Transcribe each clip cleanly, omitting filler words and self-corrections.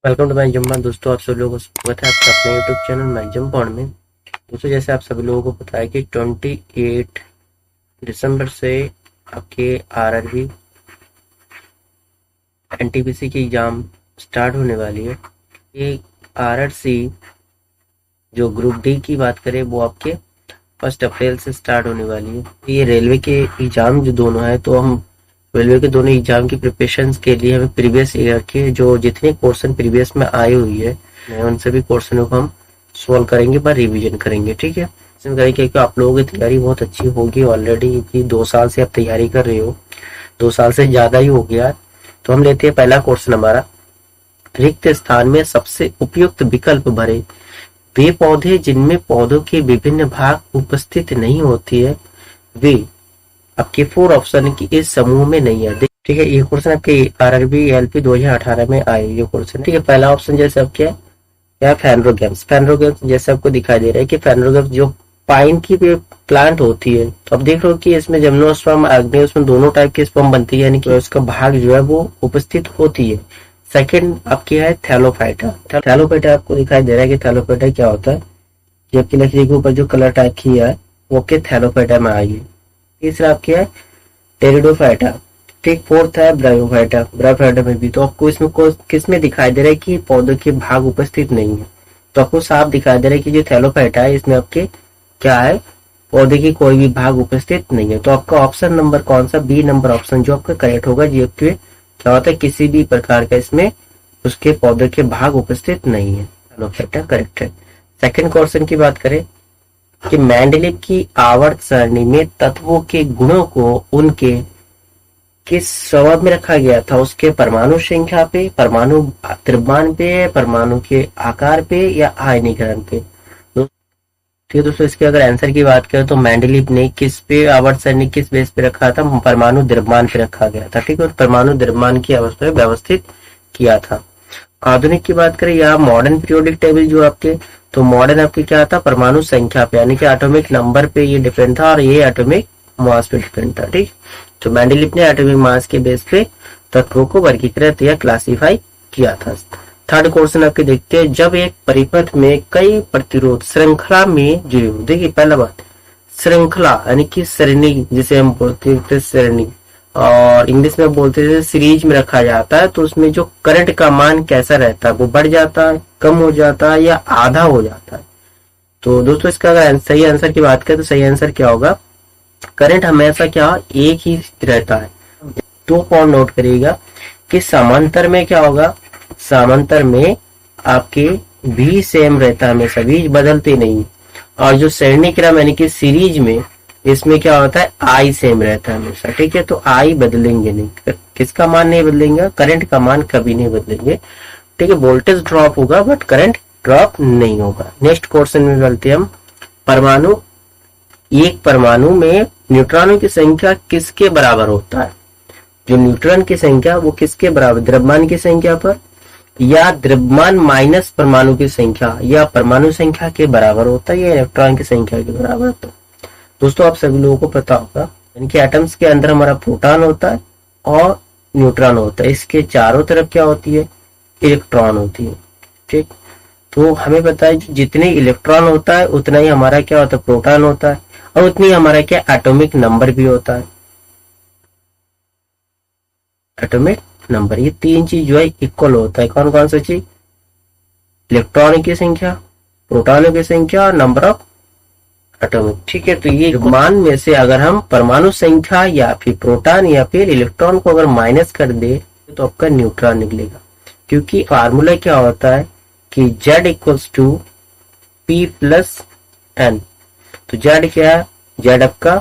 Welcome to my Jampa. दोस्तों आप सभी लोगों को स्वागत है आपका अपने यूट्यूब चैनल माय जम्पा में। दोस्तों जैसे आप सभी लोगों को पता है कि 28 दिसंबर से आपके आरआरबी एनटीपीसी की एग्जाम स्टार्ट होने वाली है। ये आरआरसी जो ग्रुप डी की बात करें वो आपके 1 अप्रैल से स्टार्ट होने वाली है। ये रेलवे के एग्जाम जो दोनों है, तो हम रेलवे के दोनों एग्जाम की प्रिपरेशन के लिए हमें प्रीवियस ईयर के जो जितने क्वेश्चन प्रीवियस में आए हुई है उन सभी क्वेश्चनों को हम सॉल्व करेंगे पर रिवीजन करेंगे। ठीक है, इसमें करेंगे क्योंकि आप लोगों की तैयारी बहुत अच्छी होगी ऑलरेडी, कि 2 साल से आप तैयारी कर रहे हो, 2 साल से ज्यादा ही हो गया। तो हम लेते हैं पहला क्वेश्चन हमारा, रिक्त स्थान में सबसे उपयुक्त विकल्प भरे। वे पौधे जिनमें पौधों के विभिन्न भाग उपस्थित नहीं होती है वे आपके 4 ऑप्शन की इस समूह में नहीं है। ठीक है, ये क्वेश्चन आपके आरआरबी एलपी 2018 में आए ये क्वेश्चन। ठीक है, पहला ऑप्शन जैसे आप क्या फेनरोगेम्स। फेनरोगेम्स जैसे आपको दिखाई दे रहा है कि फेनरोगेम्स जो पाइन की प्लांट होती है, तो आप देख रहे हो कि इसमें जिम्नोस्पर्म एग्नियोस्पर्म दोनों टाइप के स्पर्म बनती है, यानी कि उसका भाग जो है वो उपस्थित होती है। सेकंड आपकी है थैलोफाइटा। थैलोफाइटा आपको दिखाई दे रहा है कि थैलोफाइटा क्या होता है, ये आपकी लकड़ी के ऊपर जो कलर टाइप की है वो आपके थैलोफाइटा में आई है। तीसरा आपकी है टेरिडोफाइटा। ठीक, फोर्थ है ब्रायोफाइटा। ब्रायोफाइटा में भी तो आपको इसमें किस में दिखाई दे रहा है कि पौधों के भाग उपस्थित नहीं है, तो आपको साफ दिखाई दे रहा है कि जो थैलोफाइटा है इसमें आपके क्या है, पौधे की कोई भी भाग उपस्थित नहीं है। तो आपका ऑप्शन नंबर कौन सा, बी नंबर ऑप्शन जो आपका करेक्ट होगा। जी आपके क्या होता है, किसी भी प्रकार का इसमें उसके पौधे के भाग उपस्थित नहीं है, थैलोफाइटा करेक्ट है। सेकंड क्वेश्चन की बात करें कि मेंडलीव की आवर्त सारणी में तत्वों के गुणों को उनके किस स्वभाव में रखा गया था, उसके परमाणु संख्या पे, परमाणु द्रव्यमान पे, परमाणु के आकार पे या आयनीकरण पे। ठीक है दोस्तों, इसके अगर आंसर की बात करें तो मेंडलीव ने किस पे आवर्त सारणी किस बेस पे रखा था, परमाणु द्रव्यमान पे रखा गया था। ठीक है, और परमाणु द्रव्यमान की अवस्था में व्यवस्थित किया था। आधुनिक की बात करें या मॉडर्न पीरियोडिक टेबल जो आपके, तो मॉडर्न आपके क्या था, परमाणु संख्या पे यानी कि एटॉमिक नंबर पे ये डिपेंड था और ये एटॉमिक मास पे डिपेंड था। ठीक, तो मेंडलीव ने एटॉमिक मास के बेस पे तत्वों को वर्गीकृत या क्लासिफाई किया था। थर्ड क्वेश्चन आपके देखते हैं, जब एक परिपथ में कई प्रतिरोध श्रृंखला में जुड़े हो, देखिए पहला बात श्रृंखला यानी कि सरणी जिसे हम बोलते हैं सरणी, और इंग्लिश में बोलते हैं सीरीज में रखा जाता है, तो उसमें जो करंट का मान कैसा रहता है, वो बढ़ जाता है, कम हो जाता है या आधा हो जाता है। तो दोस्तों इसका अगर सही आंसर की बात करें तो सही आंसर क्या होगा, करंट हमेशा क्या एक ही रहता है। 2 पॉइंट नोट करिएगा कि समांतर में क्या होगा, समांतर में आपके भी सेम रहता है, हमेशा भी बदलते नहीं। और जो श्रेणी क्रम यानी कि सीरीज में, इसमें क्या होता है आई सेम रहता है हमेशा। ठीक है, तो आई बदलेंगे नहीं, किसका मान नहीं बदलेंगे, करंट का मान कभी नहीं बदलेंगे। ठीक है, वोल्टेज ड्रॉप होगा बट करंट ड्रॉप नहीं होगा। नेक्स्ट क्वेश्चन में चलते हम, परमाणु, एक परमाणु में न्यूट्रॉनों की संख्या किसके बराबर होता है, जो न्यूट्रॉन की संख्या वो किसके बराबर, द्रव्यमान की संख्या पर या द्रव्यमान माइनस परमाणु की संख्या या परमाणु संख्या के बराबर होता है या इलेक्ट्रॉन की संख्या के बराबर होता है। दोस्तों आप सभी लोगों को पता होगा, यानी कि एटम्स के अंदर हमारा प्रोटॉन होता है और न्यूट्रॉन होता है, इसके चारों तरफ क्या होती है, इलेक्ट्रॉन होती है। ठीक, तो हमें पता है जितने इलेक्ट्रॉन होता है उतना ही हमारा क्या होता है, प्रोटॉन होता है, और उतनी हमारा क्या एटॉमिक नंबर भी होता है, एटॉमिक नंबर। ये 3 चीज जो है इक्वल होता है, कौन कौन सा चीज, इलेक्ट्रॉनों की संख्या, प्रोटॉनों की संख्या और नंबर ऑफ एटॉमिक। ठीक है, तो ये मान में से अगर हम परमाणु संख्या या फिर प्रोटॉन या फिर इलेक्ट्रॉन को अगर माइनस कर दे तो आपका न्यूट्रॉन निकलेगा, क्योंकि फार्मूला क्या होता है कि Z equals to P plus N। तो Z क्या है, Z आपका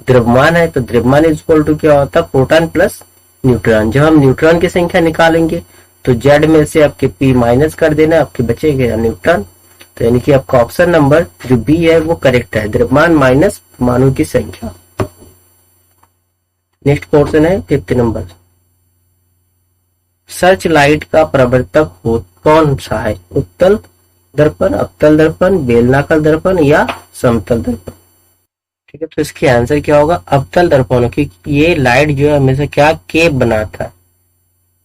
द्रव्यमान है, तो द्रव्यमान इज इक्वल टू क्या होता है, प्रोटॉन प्लस न्यूट्रॉन। जब हम न्यूट्रॉन की संख्या निकालेंगे तो Z में से आपके P माइनस कर देना, आपके बचेगा न्यूट्रॉन। तो यानी कि आपका ऑप्शन नंबर जो बी है वो करेक्ट है, द्रव्यमान माइनस परमाणु की संख्या। नेक्स्ट क्वेश्चन है 5th नंबर, सर्च लाइट का प्रवर्तक कौन सा है, उत्तल दर्पण, अवतल दर्पण, बेलनाकर दर्पण या समतल दर्पण। ठीक है, तो इसकी आंसर क्या होगा, अवतल दर्पण, क्योंकि ये लाइट जो है हमेशा क्या केप बनाता है,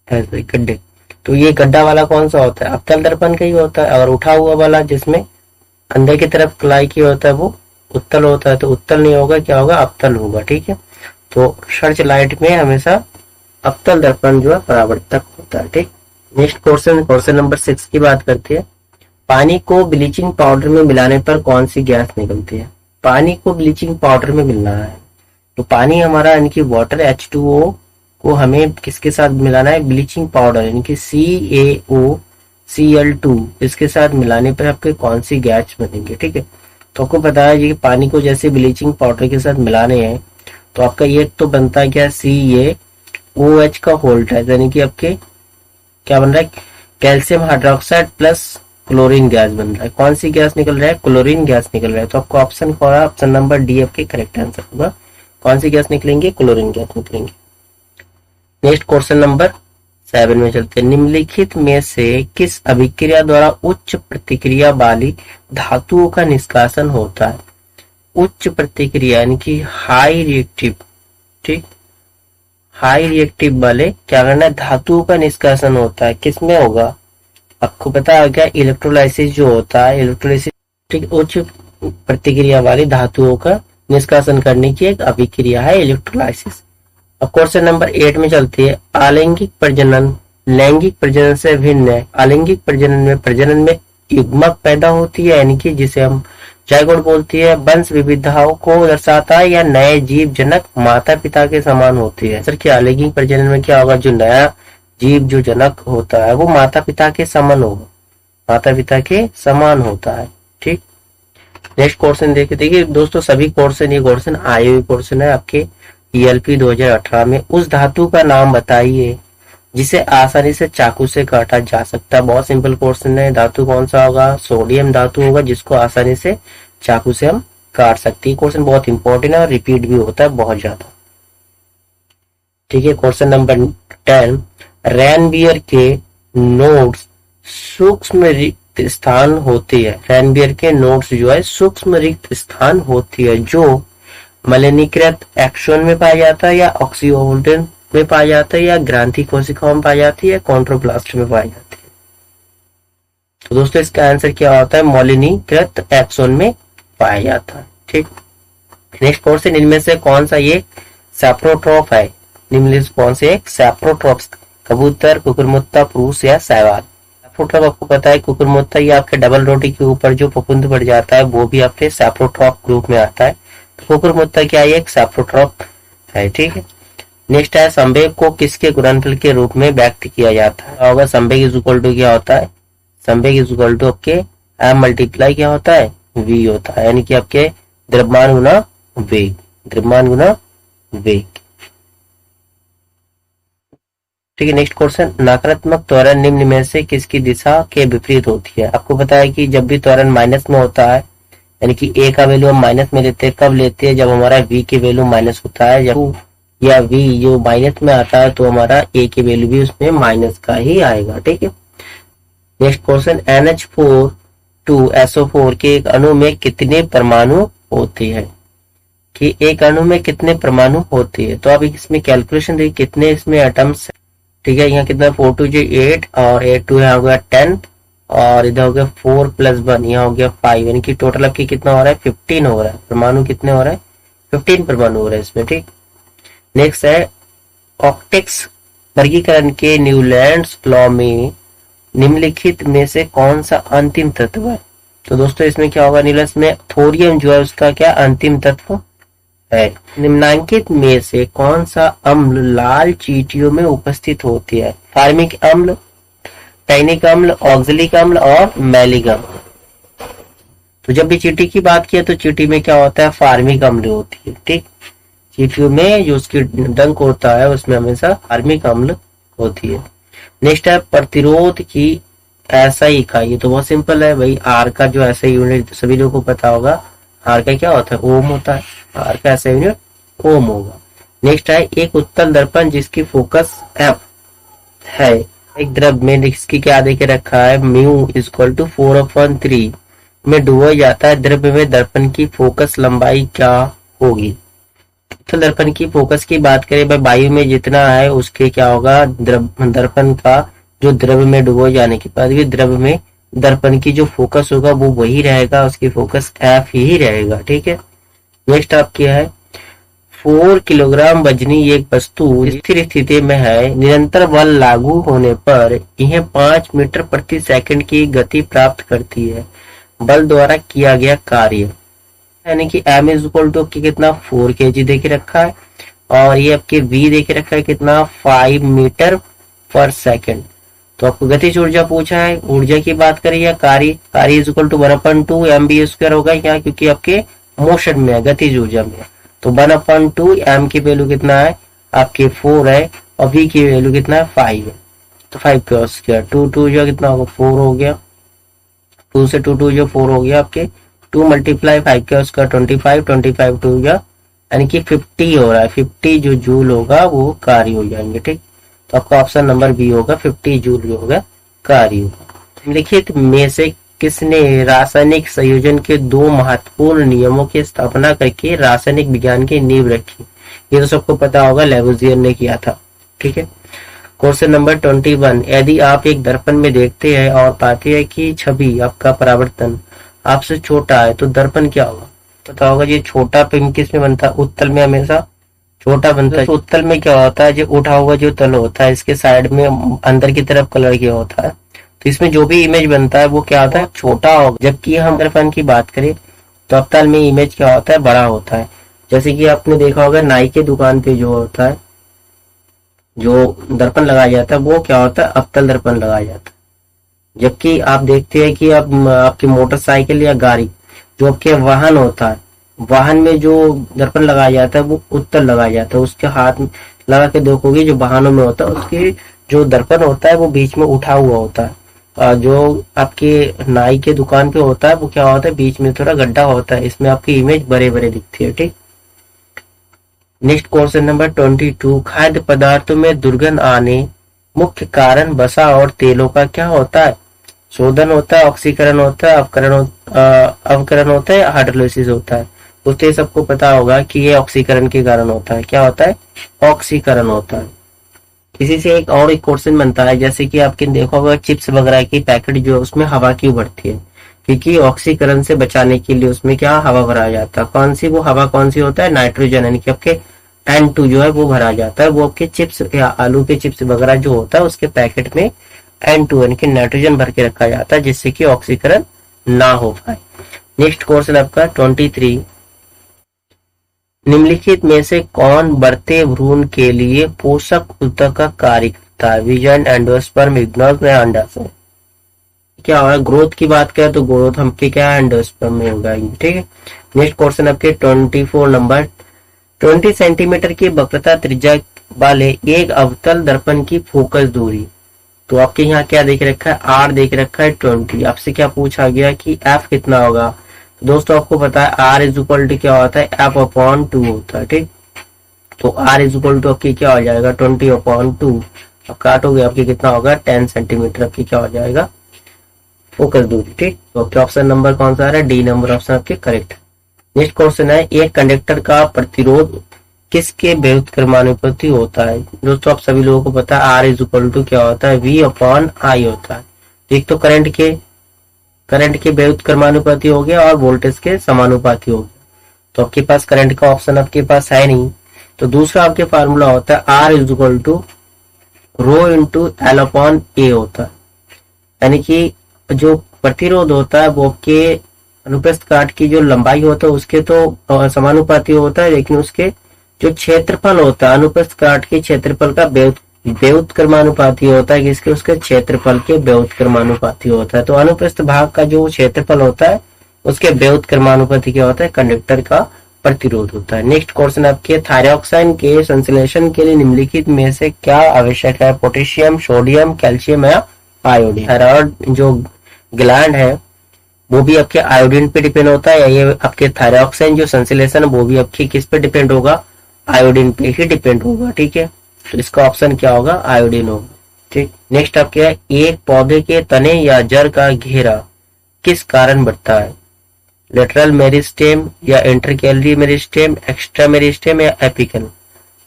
ऐसे गड्ढे। तो ये गड्ढा वाला कौन सा होता है, अवतल दर्पण का ही होता है। अगर उठा हुआ वाला जिसमें अंदर की तरफ क्लाई की होता है वो उत्तल होता है, तो उत्तल नहीं होगा, क्या होगा, अवतल होगा। ठीक है, तो सर्च लाइट में हमेशा अवतल दर्पण जो है परावर्तक होता है। ठीक, नेक्स्ट क्वेश्चन नंबर 6 की बात करते हैं। पानी को ब्लीचिंग पाउडर में मिलाने पर कौन सी गैस निकलती है। पानी को ब्लीचिंग पाउडर में मिलाना है, तो पानी हमारा यानी कि वाटर H2O को हमें किसके साथ मिलाना है, ब्लीचिंग पाउडर यानी कि CaOCl2 इसके साथ मिलाने पर आपके कौन सी गैस बनेंगे। ठीक है, तो आपको पता है कि पानी को जैसे ब्लीचिंग पाउडर के साथ मिलाने हैं तो आपका ये तो बनता है क्या, CaOH का होल्ट है, यानी कि आपके क्या बन रहा है, calcium hydroxide plus chlorine gas बन रहा है। कौन सी गैस निकल रहा है, क्लोरीन गैस निकल रहा है। तो आपको ऑप्शन कौन है, ऑप्शन नंबर डी आपके करेक्ट आंसर होगा। कौन सी गैस निकलेंगे, क्लोरीन गैस निकलेंगे। नेक्स्ट क्वेश्चन नंबर 7 में चलते हैं। निम्नलिखित में से किस अभिक्रिया द्वारा उच्च प्रतिक्रिया वाली धातुओं का निष्कासन होता है। उच्च प्रतिक्रिया यानी कि हाई रिएक्टिव, ठीक, हाई रिएक्टिव वाले क्या करना है, धातुओं का निष्कासन होता है। किसमें होगा, आपको पता है क्या, इलेक्ट्रोलाइसिस जो होता है, इलेक्ट्रोलाइसिस ठीक उच्च प्रतिक्रिया वाली धातुओं का निष्कासन करने की एक अभिक्रिया है इलेक्ट्रोलाइसिस। अब क्वेश्चन नंबर 8 में चलती है। अलैंगिक प्रजनन लैंगिक प्रजनन से भिन्न है। अलैंगिक प्रजनन में युग्मक पैदा होती है, यानी कि जिसे हम जायगोट बोलती है, वंश विविधताओं को दर्शाता है, या नए जीव जनक माता पिता के समान होती है। सर क्या अलैंगिक प्रजनन में क्या होगा, जो नया जीव जो जनक होता है वो माता पिता के समान होगा, माता पिता के समान होता है। ठीक, नेक्स्ट क्वेश्चन देखिए दोस्तों, सभी क्वेश्चन ये क्वेश्चन आए हुए क्वेश्चन है आपके ELP 2018 में। उस धातु का नाम बताइए जिसे आसानी से चाकू से काटा जा सकता है। बहुत सिंपल क्वेश्चन है। धातु कौन सा होगा, सोडियम धातु होगा, जिसको आसानी से चाकू से हम काट सकते हैं। क्वेश्चन बहुत इंपॉर्टेंट है और रिपीट भी होता है बहुत ज्यादा। ठीक है, क्वेश्चन नंबर 10। रैनबियर के नोड्स सूक्ष्म रिक्त स्थान होती है। रैनबियर के नोड्स जो है सूक्ष्म रिक्त स्थान होती है, जो मलिनीकृत एक्सोन में पाया जाता है, या ऑक्सीओल्डन में पाया जाता है, या ग्रांथी कोशिकाओं में पाई जाती है, कॉन्ट्रोप्लास्ट में पाई जाती है। तो दोस्तों इसका आंसर क्या होता है, मलिनीकृत एक्सोन में पाया जाता है। ठीक, नेक्स्ट क्वेश्चन। इनमें से कौन सा ये सैप्रोट्रॉप है, निम्नलिखित कौन से एक सैप्रोट्रॉप, कबूतर, कुकुरमुत्ता, पुरुष या शैवाल। सैप्रोट्रॉप आपको पता है, कुकुरमुत्ता ये आपके डबल रोटी के ऊपर जो फफूंद पड़ जाता है वो भी आपके सैप्रोट्रॉप ग्रुप में आता है। तो कुकुरमुत्ता क्या है, एक सैप्रोट्रॉप है। ठीक है, नेक्स्ट है संवेग को किसके गुणनफल के रूप में व्यक्त किया जाता है। होगा संवेग इज इक्वल टू क्या होता है, संवेग इज इक्वल टू आपके m मल्टीप्लाई क्या होता है, v होता है, यानी कि आपके द्रव्यमान गुना वेग, द्रव्यमान गुना वेग। ठीक है, नेक्स्ट क्वेश्चन। नकारात्मक त्वरण निम्न में से किसकी दिशा के विपरीत होती है। आपको पता है कि जब भी त्वरण माइनस में होता है, यानी कि a का वैल्यू हम माइनस में लेते हैं, कब लेते हैं, जब हमारा v की वैल्यू माइनस होता है। जब या v जो माइनस में आता है तो हमारा a की वैल्यू भी उसमें माइनस का ही आएगा। ठीक है, नेक्स्ट क्वेश्चन। NH4 के एक अणु में कितने परमाणु होते हैं, कि एक अणु में कितने परमाणु होते हैं। तो अब इसमें कैलकुलेशन देखिए कितने इसमें एटम्स। ठीक है, यहाँ कितना 4 2 8 और 8 2 यहाँ हो गया 10 और इधर हो गया 4 + 1 यहाँ हो गया 5, यानी कि टोटल आपकी कितना हो रहा है 15 हो रहा है। परमाणु कितने हो रहा है, 15 परमाणु हो रहा है इसमें। ठीक, नेक्स्ट है ऑक्टेक्स वर्गीकरण के न्यूलैंड्स लॉ में निम्नलिखित में से कौन सा अंतिम तत्व है। तो दोस्तों इसमें क्या होगा, न्यूलैंड्स में थोरियम जो है उसका क्या अंतिम तत्व है। निम्नांकित में से कौन सा अम्ल लाल चींटियों में उपस्थित होती है। फार्मिक अम्ल, टैनिक अम्ल, ऑक्सैलिक अम्ल और मैलिक अम्ल। तो जब भी चींटी की बात किया तो चींटी में क्या होता है, फार्मिक अम्ल होती है। ठीक, चींटियों में जो उसकी डंक होता है उसमें हमेशा फार्मिक अम्ल होती है। नेक्स्ट है प्रतिरोध की एसआई इकाई। तो बहुत सिंपल है भाई, आर का जो एसआई यूनिट सभी लोगों को पता होगा, आर का क्या होता है, ओम होता है। आर का एसआई यूनिट ओम होगा। नेक्स्ट है एक उत्तल दर्पण जिसकी फोकस एफ है, एक द्रव में इसकी क्या दे के रखा है, म्यू = 4/3 में डुबो जाता है द्रव्य में, दर्पण की फोकस लंबाई क्या होगी। उत्तल दर्पण की फोकस की बात करें भाई, वायु में जितना है उसके क्या होगा, दर्पण का जो द्रव्य में डुबो जाने के बाद भी द्रव्य में दर्पण की जो फोकस होगा वो वही रहेगा, उसकी फोकस एफ ही रहेगा। ठीक है। नेक्स्ट आप क्या है, 4 किलोग्राम वजनी एक वस्तु स्थिर स्थिति में है, निरंतर बल लागू होने पर यह 5 मीटर प्रति सेकंड की गति प्राप्त करती है। बल द्वारा किया गया कार्य यानी कि m इज इक्वल टू कितना 4 kg दे के रखा है और ये आपके v दे के रखा है कितना 5 मीटर पर सेकंड। तो आपको गतिज ऊर्जा पूछा है, ऊर्जा की बात करें या कार्य इज इक्वल टू 1/2 mv² होगा यहाँ, क्योंकि आपके मोशन में है, गतिज ऊर्जा में है। तो 1/2 m की वैल्यू कितना है आपके 4 है और v की वैल्यू कितना है 5 है। तो 5 का स्क्वायर 2 2 जो कितना होगा 4 हो गया, 2 से 2 2 जो 4 हो गया आपके 2 मल्टीप्लाई 5 का स्क्वायर 25 25 2 या यानी कि 50 हो रहा है, 50 जो जूल होगा वो कार्य हो जाएंगे। ठीक, तो आपका ऑप्शन नंबर बी होगा, 50 जूल जो होगा कार्य होगा। निम्नलिखित में से किसने रासायनिक संयोजन के 2 महत्वपूर्ण नियमों की स्थापना करके रासायनिक विज्ञान की नींव रखी? ये तो सबको पता होगा, लेवोजियर ने किया था। ठीक है। क्वेश्चन नंबर 21, यदि आप एक दर्पण में देखते हैं और पाते हैं कि छवि आपका परावर्तन आपसे छोटा है तो दर्पण क्या होगा? पता होगा ये छोटा पिन किस में बनता है, उत्तल में हमेशा छोटा बनता है। तो उत्तल में क्या होता है, जो उठा हुआ जो तल होता है इसके साइड में अंदर की तरफ कलर किया होता है, तो इसमें जो भी इमेज बनता है वो क्या होता है छोटा होगा। जबकि हम दर्पण की बात करें तो अवतल में इमेज क्या होता है बड़ा होता है। जैसे कि आपने देखा होगा नाई के दुकान पे जो होता है जो दर्पण लगाया जाता है वो क्या होता है अवतल दर्पण लगाया जाता है। जबकि आप देखते हैं कि अब आपकी मोटरसाइकिल या गाड़ी जो आपके वाहन होता है, वाहन में जो दर्पण लगाया जाता है वो उत्तल लगाया जाता है। उसके हाथ लगा के देखोगे जो वाहनों में होता है उसके जो दर्पण होता है वो बीच में उठा हुआ होता है, और जो आपके नाई के दुकान पे होता है वो क्या होता है बीच में थोड़ा गड्ढा होता है, इसमें आपकी इमेज बड़े बड़े दिखती है। ठीक। नेक्स्ट क्वेश्चन नंबर 22, खाद्य पदार्थों में दुर्गंध आने मुख्य कारण वसा और तेलों का क्या होता है? शोधन होता है, ऑक्सीकरण होता है, अवकरण होता है, हाइड्रोलिसिस होता है। उससे सबको पता होगा कि ये ऑक्सीकरण के कारण होता है। क्या होता है? ऑक्सीकरण होता है। इसी से एक क्वेश्चन बनता है, जैसे कि आपने देखा होगा चिप्स वगैरह की पैकेट जो है उसमें हवा क्यों भरती है? क्योंकि ऑक्सीकरण से बचाने के लिए उसमें क्या हवा भरा जाता है। कौन सी वो हवा कौन सी होता है? नाइट्रोजन, यानी कि आपके N2 जो है वो भरा जाता है। वो आपके चिप्स या आलू के चिप्स वगैरह जो होता है उसके पैकेट में N2 यानी कि नाइट्रोजन भर के रखा जाता है, जिससे कि ऑक्सीकरण ना हो पाए। नेक्स्ट क्वेश्चन आपका 23, निम्नलिखित में से कौन बढ़ते भ्रूण के लिए पोषक ऊतक का कार्य करता है? विजन, एंडोस्पर्म, इग्नोस या अंडाशय? क्या होगा? ग्रोथ की बात करें तो ग्रोथ हमके क्या है एंडोस्पर्म में होगा। ठीक है। नेक्स्ट क्वेश्चन आपके 24 नंबर, 20 सेंटीमीटर की वक्रता त्रिज्या वाले एक अवतल दर्पण की फोकस दूरी, तो आपके यहाँ क्या देख रखा है R देख रखा है 20। आपसे क्या पूछा गया कि F कितना होगा? तो दोस्तों आपको पता है R इज इक्वल टू क्या होता है F/2 होता है। ठीक, तो R इज इक्वल टू आपकी क्या हो जाएगा 20/2। अब काटोगे आपकी कितना होगा 10 सेंटीमीटर आपकी क्या हो जाएगा फोकस दूरी। ठीक, तो आपके ऑप्शन नंबर कौन सा आ रहा है? डी नंबर ऑप्शन आपके करेक्ट है। नेक्स्ट क्वेश्चन है, एक कंडक्टर का प्रतिरोध किसके व्युत्क्रमानुपाती होता है? दोस्तों आप सभी लोगों को पता है R इज इक्वल टू क्या होता है V/I होता है। एक तो करंट के व्युत्क्रमानुपाती हो गया और वोल्टेज के समानुपाती हो गया। तो आपके पास करंट का ऑप्शन आपके पास है नहीं, तो दूसरा आपके फार्मूला होता है R is equal to rho into L/A होता है। यानी कि जो प्रतिरोध होता है वो आपके अनुप्रस्थ काट की जो लंबाई होता है उसके तो समानुपाती होता है, लेकिन उसके जो क्षेत्रफल होता है अनुप्रस्थ काट के क्षेत्रफल का व्युत्क्रमानुपाती होता है। किसके? उसके क्षेत्रफल के व्युत्क्रमानुपाती होता है। तो अनुप्रस्थ भाग का जो क्षेत्रफल होता है उसके व्युत्क्रमानुपाती क्या होता है? कंडक्टर का प्रतिरोध होता है। नेक्स्ट क्वेश्चन आपके, थायरॉक्साइन के संश्लेषण के लिए निम्नलिखित में से क्या आवश्यक है? पोटेशियम, सोडियम, कैल्शियम या आयोडीन? थायराइड जो ग्लैंड है वो भी आपके आयोडीन पे डिपेंड होता है, या ये आपके थायरॉक्साइन जो संश्लेषण है वो भी आपके किस पे डिपेंड होगा? आयोडीन पे ही डिपेंड होगा। ठीक है, तो इसका ऑप्शन क्या होगा? आयोडीन होगा। ठीक, नेक्स्ट आप क्या है, एक पौधे के तने या जड़ का घेरा किस कारण बढ़ता है? लेटरल मेरिस्टेम या इंटरकैलरी मेरिस्टेम, एक्स्ट्रा मेरिस्टेम या एपिकल?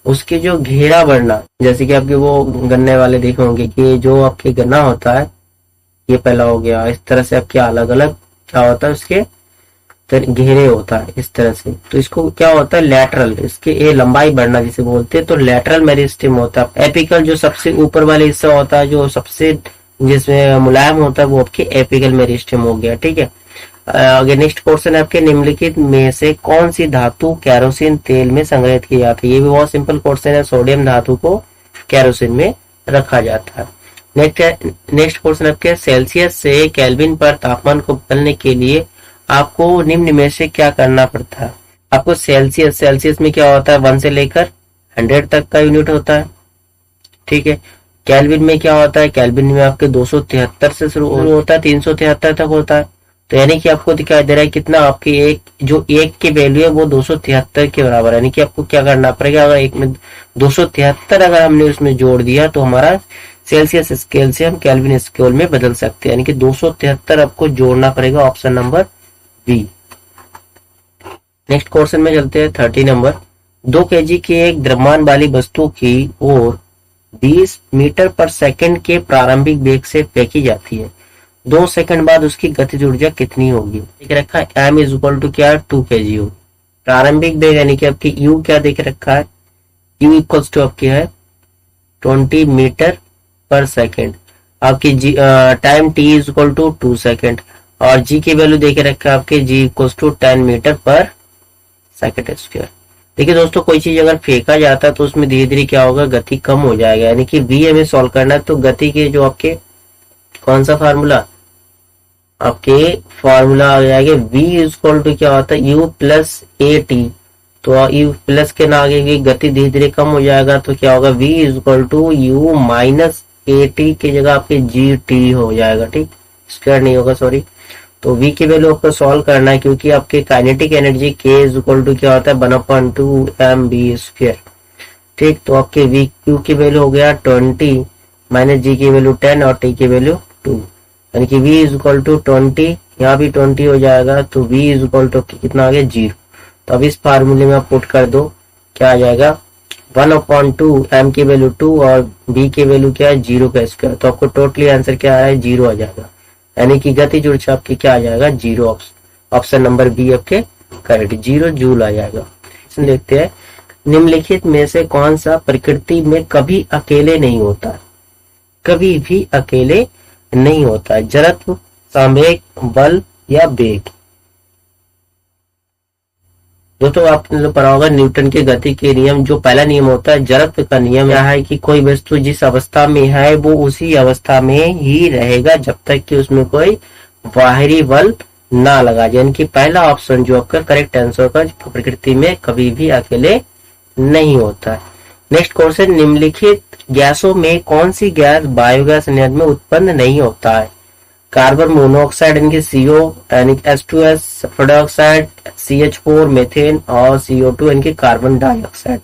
उसके जो घेरा बढ़ना, जैसे कि आपके वो गन्ने वाले देखे होंगे कि जो आपके गन्ना होता है, ये पहला हो गया, इस तरह से आपके अलग अलग क्या होता है उसके घेरे होता है इस तरह से। तो इसको क्या होता है लैटरल, इसके ये लंबाई बढ़ना जिसे बोलते हैं, तो लैटरल मेरिस्टेम होता है। एपिकल जो सबसे ऊपर वाले हिस्सा होता है, जो सबसे जिसमें मुलायम होता है, वो आपके एपिकल मेरिस्टेम हो गया। ठीक है, आगे नेक्स्ट क्वेश्चन है आपके निम्नलिखित में से कौन सी धातु कैरोसिन तेल में संग्रहित की जाती है। ये भी बहुत सिंपल क्वेश्चन है, सोडियम धातु को कैरोसिन में रखा जाता है। नेक्स्ट क्वेश्चन आपके सेल्सियस से केल्विन पर तापमान को बदलने के लिए आपको निम्न में से क्या करना पड़ता है। आपको सेल्सियस में क्या होता है 1 से लेकर 100 तक का यूनिट होता है। ठीक है, केल्विन में क्या होता है, केल्विन में आपके 273 से शुरू होता है 373 तक होता है। तो यानी कि आपको दिखाई दे रहा है कितना आपकी एक की वैल्यू है वो 273 के बराबर है। यानी कि आपको क्या करना पड़ेगा, अगर एक में 273 अगर हमने उसमें जोड़ दिया तो हमारा सेल्सियस स्केल से हम केल्विन स्केल में बदल सकते हैं। यानी कि 273 आपको जोड़ना पड़ेगा, option number B. Next question में चलते हैं 30 नंबर। 2 kg की एक द्रव्यमान वाली वस्तु की ओर 20 मीटर पर सेकंड के प्रारंभिक वेग से फेंकी जाती है, 2 सेकंड बाद उसकी गतिज ऊर्जा कितनी होगी। देख रखा है m इज इक्वल टू क्या है 2 kg हो। प्रारंभिक वेग यानी कि आपकी u क्या देख रखा है, u इक्वल्स टू आपकी है 20 मीटर पर सेकंड। आपकी time t is equal to 2 second और g की वैल्यू देखे रखा है आपके g इक्वल्स टू 10 मीटर पर सेकंड स्क्वायर। देखिए दोस्तों, कोई चीज अगर फेंका जाता है तो उसमें धीरे धीरे क्या होगा, गति कम हो जाएगा। यानी कि v हमें सॉल्व करना है, तो गति के जो आपके कौन सा फार्मूला, आपके फार्मूला आ जाएगा v इक्वल टू क्या होता है u प्लस ए टी। तो u प्लस के ना आगे की गति धीरे धीरे कम हो जाएगा, तो क्या होगा v equal to u minus A T की जगह आपके जी टी हो जाएगा। ठीक, स्क्वायर नहीं होगा, सॉरी। तो v की वैल्यू आपको सॉल्व करना है, क्योंकि आपके kinetic energy k is equal to क्या होता है 1/2 mv स्क्वायर। ठीक, तो आपके v q की वैल्यू हो गया 20 माइनस g की वैल्यू 10 और t की वैल्यू 2, यानी कि v इज इक्वल टू 20, यहाँ भी 20 हो जाएगा, तो v इज इक्वल टू कितना आ गया 0। तो अब इस फार्मूले में आप पुट कर दो, क्या आ जाएगा 1/2 m की वैल्यू 2 और b की वैल्यू क्या है 0 का स्क्वायर। तो आपको टोटली आंसर क्या आ रहा है 0 आ जाएगा, यानी कि गतिज ऊर्जा आपकी क्या आ जाएगा 0। ऑप्शन नंबर बी आपके करेक्ट 0 जूल आ जाएगा। देखते हैं निम्नलिखित में से कौन सा प्रकृति में कभी अकेले नहीं होता, कभी भी अकेले नहीं होता है, जड़त्व, संवेग, बल या वेग। दोस्तों आपने पढ़ा होगा न्यूटन के गति के नियम, जो पहला नियम होता है जड़त्व का नियम यह है कि कोई वस्तु जिस अवस्था में है वो उसी अवस्था में ही रहेगा जब तक कि उसमें कोई बाहरी बल ना लगा जाए। यानी कि पहला ऑप्शन जो आपका करेक्ट आंसर का, प्रकृति में कभी भी अकेले नहीं होता है। नेक्स्ट क्वेश्चन, निम्नलिखित गैसों में कौन सी गैस बायोगैस संयंत्र में उत्पन्न नहीं होता है। कार्बन मोनोऑक्साइड यानी कि CO यानी H2S, sulphur dioxide CH4, methane और CO2 यानी कि कार्बन डाइऑक्साइड।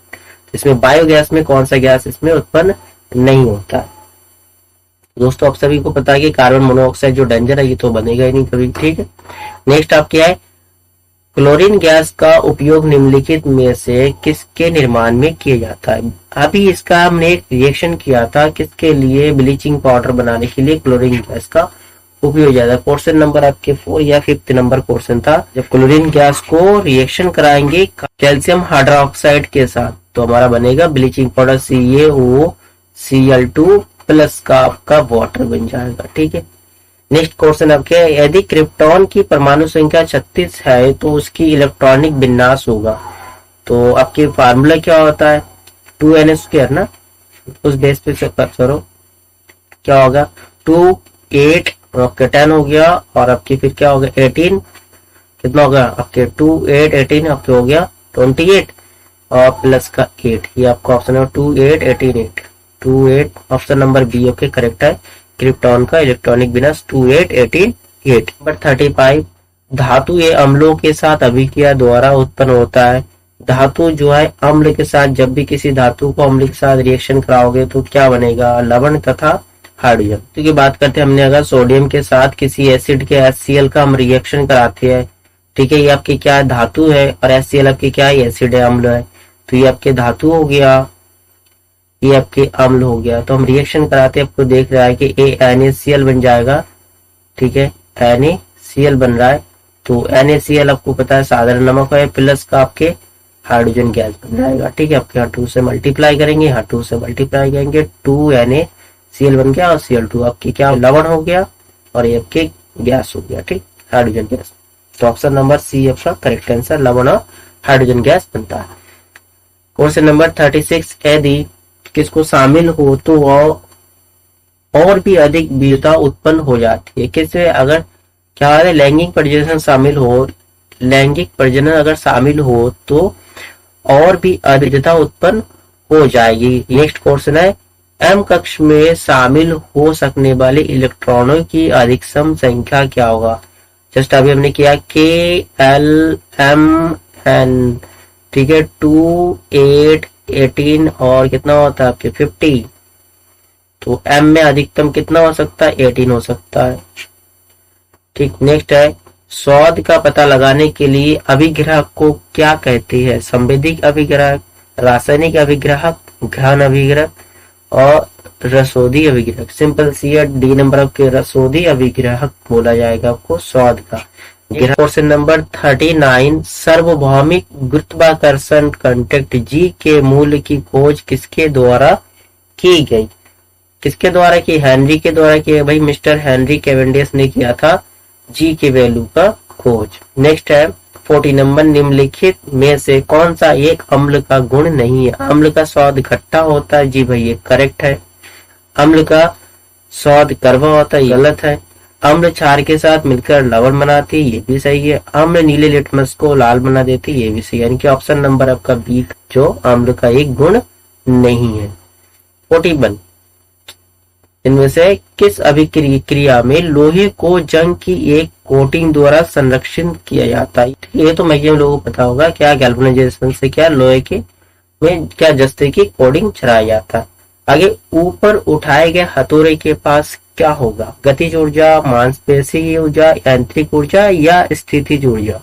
इसमें बायोगैस में कौन सा गैस इसमें उत्पन्न नहीं होता है। दोस्तों आप सभी को पता है कि कार्बन मोनोऑक्साइड जो डेंजर है ये तो बनेगा ही नहीं कभी। ठीक है, नेक्स्ट आप क्या है, क्लोरीन गैस का उपयोग निम्नलिखित में से किसके निर्माण में किया जाता है। अभी इसका हमने एक रिएक्शन किया था, किसके लिए, ब्लीचिंग पाउडर बनाने के लिए क्लोरीन गैस का उपयोग जाता है। क्वेश्चन नंबर आपके 4 या 5th नंबर क्वेश्चन था, जब क्लोरीन गैस को रिएक्शन कराएंगे कैल्शियम हाइड्रोक्साइड के साथ तो हमारा बनेगा ब्लीचिंग पाउडर CaOCl2 प्लस का आपका वाटर बन जाएगा। ठीक है, नेक्स्ट क्वेश्चन आपके, यदि क्रिप्टॉन की परमाणु संख्या 36 है तो उसकी इलेक्ट्रॉनिक विन्यास होगा। तो आपके फार्मूला क्या होता है 2n² ना, उस बेस पे से करो क्या होगा 2 8 आपके 10 हो गया और आपकी फिर क्या होगा 18, कितना होगा आपके 2 8 18 आपके हो गया 28 और प्लस का 8, ये आपका ऑप्शन है 2 8 18 8 2 8, option number B okay correct है। क्रिप्टॉन का इलेक्ट्रॉनिक विन्यास 2 8 18 8। नंबर 35, धातु ये अम्लों के साथ अभिक्रिया द्वारा उत्पन्न होता है। धातु जो है अम्ल के साथ, जब भी किसी धातु को अम्ल के साथ रिएक्शन कराओगे तो क्या बनेगा, लवण तथा हाइड्रोजन। तो की बात करते हैं, हमने अगर सोडियम के साथ किसी एसिड के HCl का हम रिएक्शन कराते हैं, ठीक है, ये आपकी क्या है धातु है और HCl आपकी क्या है एसिड है, अम्ल है। तो ये आपके धातु हो गया, ये आपके अम्ल हो गया। तो हम रिएक्शन कराते आपको देख रहा है कि NaCl बन जाएगा, ठीक है, NaCl बन रहा है। तो NaCl आपको पता है साधारण नमक है, प्लस का आपके हाइड्रोजन गैस बन जाएगा, ठीक है। आपके यहाँ 2 से मल्टीप्लाई करेंगे, यहाँ 2 से मल्टीप्लाई करेंगे, 2NaCl बन गया और Cl2 आपकी क्या लवण हो गया और ये आपके गैस हो गया, ठीक, हाइड्रोजन गैस। तो ऑप्शन नंबर सी आपका करेक्ट आंसर, लवण और हाइड्रोजन गैस बनता है। क्वेश्चन नंबर 36, यदि किसको शामिल हो तो और भी अधिक वीरता उत्पन्न हो जाती है। किससे? अगर क्या है, लैंगिक प्रजनन शामिल हो, लैंगिक प्रजनन अगर शामिल हो तो और भी अधिकता उत्पन्न हो जाएगी। नेक्स्ट क्वेश्चन है, एम कक्ष में शामिल हो सकने वाले इलेक्ट्रॉनों की अधिकतम संख्या क्या होगा? जस्ट अभी हमने किया KLMN, ठीक है, 2, 8, 18 और कितना होता है आपके 50। तो M में अधिकतम कितना हो सकता है? 18 हो सकता है, ठीक। नेक्स्ट है, स्वाद का पता लगाने के लिए अभिग्राहक को क्या कहते हैं? संवेदिक अभिग्राहक, रासायनिक अभिग्राहक, घन अभिग्राहक और रसोदी अभिग्राहक। सिंपल सी है, डी नंबर आपके रसोदी अभिग्राहक बोला जाएगा आपको स्वाद का। क्वेश्चन नंबर 39, सार्वभौमिक गुरुत्वाकर्षण कांटेक्ट G के मूल्य की खोज किसके द्वारा की गई? किसके द्वारा की? हेनरी के द्वारा की। भाई मिस्टर हेनरी कैवेंडिश ने किया था G के वैल्यू का खोज। नेक्स्ट है 40 नंबर, निम्नलिखित में से कौन सा एक अम्ल का गुण नहीं है? अम्ल का स्वाद खट्टा होता है, जी भाई ये करेक्ट है। अम्ल का स्वाद कड़वा होता है, गलत है। अम्ल क्षार के साथ मिलकर लवण बनाती है, ये भी सही है। अम्ल नीले लिटमस को लाल बना देती है, ये भी सही है। यानी कि ऑप्शन नंबर आपका बी जो अम्ल का एक गुण नहीं है। 41, इनमें से किस अभिक्रिया में लोहे को जंग की एक कोटिंग द्वारा संरक्षित किया जाता है? ये तो मैक्सिमम लोगों को पता होगा, क्या गैल्वेनाइजेशन से क्या लोहे के में क्या जस्ते की कोटिंग चढ़ाया जाता है। आगे, ऊपर उठाए गए हथौड़े के पास क्या होगा? गतिज ऊर्जा, मांसपेशी ऊर्जा, यांत्रिक ऊर्जा या स्थितिज ऊर्जा?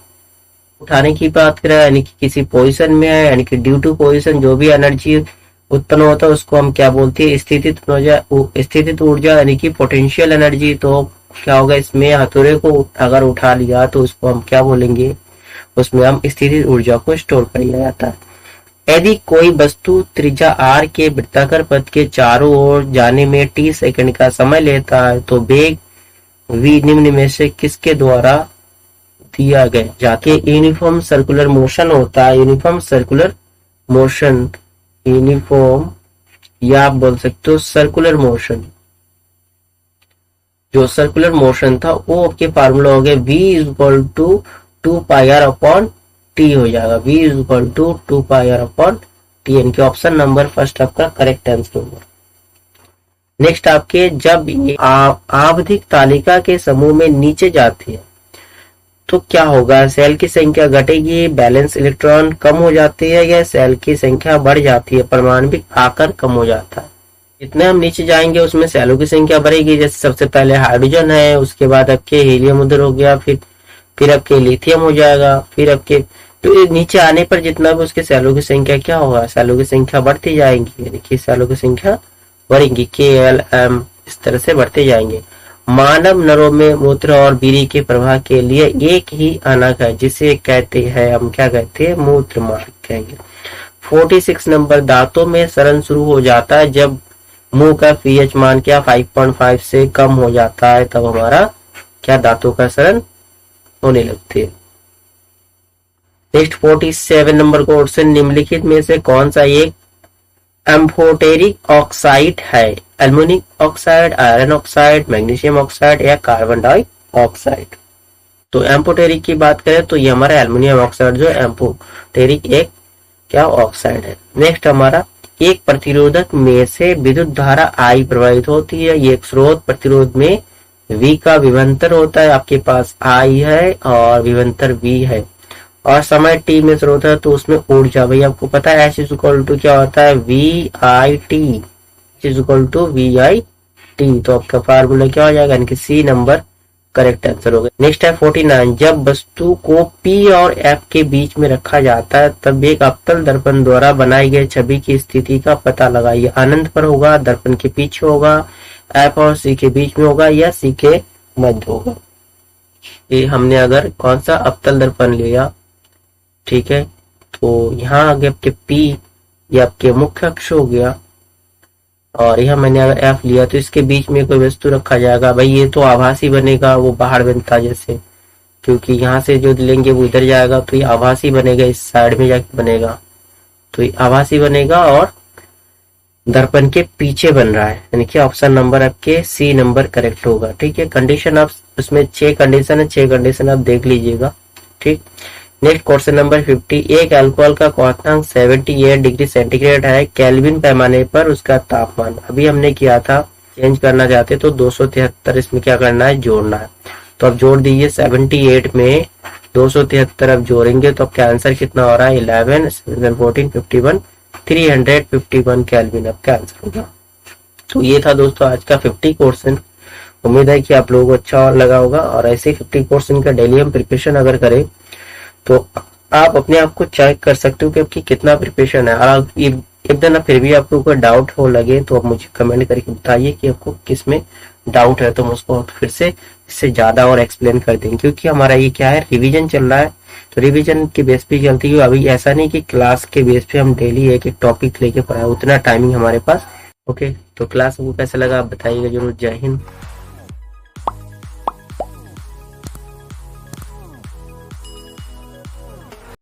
उठाने की बात करें यानी कि किसी पोजीशन में है, यानी कि ड्यू टू पोजीशन जो भी एनर्जी उत्पन्न होता है उसको हम क्या बोलते हैं? स्थितिज ऊर्जा। स्थितिज ऊर्जा यानी कि पोटेंशियल एनर्जी। तो क्या होगा इसमें? हथौड़े को अगर उठा लिया तो उसको हम क्या बोलेंगे? उसमें हम स्थितिज ऊर्जा को स्टोर कर लिया जाता है। यदि कोई वस्तु त्रिज्या r के वृत्ताकार पथ के चारों ओर जाने में t सेकंड का समय लेता है तो वेग v निम्न में से किसके द्वारा दिया गया? जाके यूनिफॉर्म सर्कुलर मोशन होता है, यूनिफॉर्म सर्कुलर मोशन, यूनिफॉर्म या आप बोल सकते हो सर्कुलर मोशन। जो सर्कुलर मोशन था वो आपके फार्मूला हो गया v इक्वल टू 2πr/t हो जाएगा। v इक्वल टू 2πr/t, यानी कि ऑप्शन नंबर फर्स्ट आपका करेक्ट आंसर होगा। नेक्स्ट आपके, जब ये आवधिक तालिका के समूह में नीचे जाती है तो क्या होगा? सेल की संख्या घटेगी, बैलेंस इलेक्ट्रॉन कम हो जाती है या सेल की संख्या बढ़ जाती है, परमाणविक आकार कम हो जाता है? जितने हम नीचे जाएंगे उसमें सेलों की संख्या बढ़ेगी। जैसे सबसे पहले हाइड्रोजन है, उसके बाद आपके हीलियम उधर हो गया, फिर आपके लिथियम हो जाएगा, फिर आपके तो नीचे आने पर जितना भी उसके सेलों की संख्या क्या होगा? सेलों की संख्या बढ़ती जाएंगी, यानी कि सेलों की संख्या बढ़ेगी, KLM इस तरह से बढ़ते जाएंगे। मानव नरों में मूत्र और बीरी के प्रवाह के लिए एक ही अनक है जिसे कहते हैं, हम क्या कहते हैं? मूत्र मार्ग कहेंगे। 46 नंबर, दांतों में सड़न शुरू हो जाता है जब मुंह का pH मान क्या 5.5 से कम हो जाता है, तब हमारा क्या दांतों का सड़न होने लगती है। नेक्स्ट 47 नंबर क्वेश्चन, निम्नलिखित में से कौन सा एक एम्फोटेरिक ऑक्साइड है? Aluminium oxide, iron oxide, magnesium oxide या कार्बन डाइऑक्साइड? तो एम्फोटेरिक की बात करें तो ये हमारा एल्युमिनियम ऑक्साइड जो एम्फोटेरिक एक क्या ऑक्साइड है। नेक्स्ट हमारा, एक प्रतिरोधक में से विद्युत धारा I प्रवाहित होती है, ये एक स्रोत प्रतिरोध में V का विभवांतर होता है, आपके पास I है और विभवांतर V है और समय t में स्रोत है तो उसमें ऊर्जा, भाई आपको पता है H इक्वल टू क्या होता है? VIT, H equal to VIT। तो आपका फार्मूला क्या हो जाएगा? यानी कि C नंबर करेक्ट आंसर होगा। नेक्स्ट है 49, जब वस्तु को P और F के बीच में रखा जाता है तब एक अवतल दर्पण द्वारा बनाई गई छवि की स्थिति का पता लगाइए। अनंत पर होगा, दर्पण के पीछे होगा, F और C के बीच में होगा या C के मध्य होगा। ये हमने अगर कौन सा अवतल दर्पण लिया, ठीक है, तो यहाँ आगे आपके P ये आपके मुख्य अक्ष हो गया और यह मैंने अगर F लिया तो इसके बीच में कोई वस्तु रखा जाएगा। भाई ये तो आभासी बनेगा, वो बाहर बनता जैसे, क्योंकि यहाँ से जो लेंगे वो इधर जाएगा तो ये आभासी बनेगा, इस साइड में जाके बनेगा तो ये आभासी बनेगा और दर्पण के पीछे बन रहा है, यानी कि ऑप्शन नंबर आपके सी नंबर करेक्ट होगा। ठीक है, कंडीशन आप उसमें 6 कंडीशन है, 6 कंडीशन आप देख लीजिएगा। ठीक, नेक्स्ट क्वेश्चन नंबर 50, एक अल्कोहल का क्वथनांक 78 डिग्री सेंटीग्रेड है, केल्विन पैमाने पर उसका तापमान। अभी हमने किया था, चेंज करना चाहते तो 273 इसमें क्या करना है, जोड़ना है। तो अब जोड़ दीजिए, 78 में 273 अब जोड़ेंगे तो आपका आंसर कितना हो रहा है, 11 7 14 51 351 केल्विन आपका आंसर होगा। तो ये था दोस्तों आज का 50 क्वेश्चन। उम्मीद है कि आप लोगों को अच्छा लगा होगा और ऐसे 50 क्वेश्चन का डेली हम प्रिपरेशन अगर करें तो आप अपने आप को चेक कर सकते हो कि आपकी कितना प्रिपरेशन है। और एक दिन फिर भी आपको कोई डाउट हो लगे तो आप मुझे कमेंट करके बताइए कि आपको किस में डाउट है, तो हम उसको फिर से इससे ज्यादा और एक्सप्लेन कर देंगे। क्योंकि हमारा ये क्या है, रिवीजन चल रहा है, तो रिवीजन के बेस पे चलती है। अभी ऐसा नहीं कि क्लास के बेस पे हम डेली एक एक टॉपिक लेके पढ़ाए, उतना टाइमिंग हमारे पास। ओके, तो क्लास आपको कैसा लगा आप बताइएगा जरूर। जय हिंद।